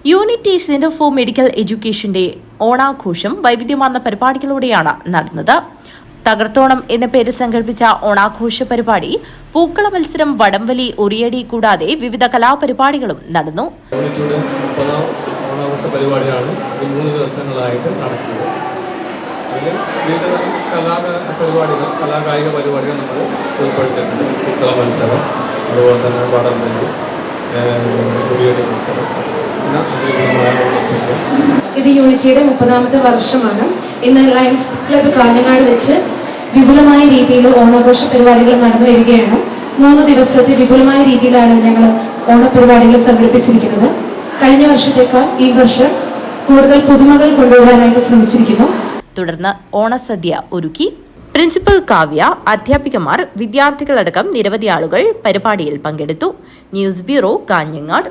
Unity centre for medical എഡ്യൂക്കേഷന്റെ ഓണാഘോഷം വൈവിധ്യമാർന്ന പരിപാടികളോടെയാണ് നടന്നത്. തകർത്തോണം എന്ന പേരിൽ സംഘടിപ്പിച്ച ഓണാഘോഷ പരിപാടി പൂക്കള മത്സരം, വടംവലി, ഉറിയടി കൂടാതെ വിവിധ കലാപരിപാടികളും നടന്നു. ഓണാഘോഷ പരിപാടിയാണ് ഈ 3 ദിവസങ്ങളായിട്ട് നടക്കുന്നത്. അതിൽ വിവിധ കലാകായിക പരിപാടികൾ നമ്മൾ ഉൾപ്പെടുത്തിയിട്ടുണ്ട്. പൂക്കള മത്സരം, അതുപോലെ തന്നെ വടംവലി, ഉറിയടി മത്സരം. ഇത് യൂണിറ്റിയുടെ 30ാമത്തെ വർഷമാണ്. ഇന്ന് ലയൺസ് ക്ലബ്ബ് കാഞ്ഞങ്ങാട് വെച്ച് വിപുലമായ രീതിയിൽ ഓണാഘോഷ പരിപാടികൾ നടന്നു വരികയാണ്. 3 ദിവസത്തെ വിപുലമായ രീതിയിലാണ് ഞങ്ങൾ ഓണപരിപാടികൾ സംഘടിപ്പിച്ചിരിക്കുന്നത്. കഴിഞ്ഞ വർഷത്തേക്കാൾ ഈ വർഷം കൂടുതൽ പുതുമകൾ കൊണ്ടുവരാനായിട്ട് ശ്രമിച്ചിരിക്കുന്നു. തുടർന്ന് ഓണസദ്യ ഒരുക്കി. പ്രിൻസിപ്പൽ കാവ്യ, അധ്യാപികമാർ, വിദ്യാർത്ഥികളടക്കം നിരവധി ആളുകൾ പരിപാടിയിൽ പങ്കെടുത്തു. News bureau, Kanhangad.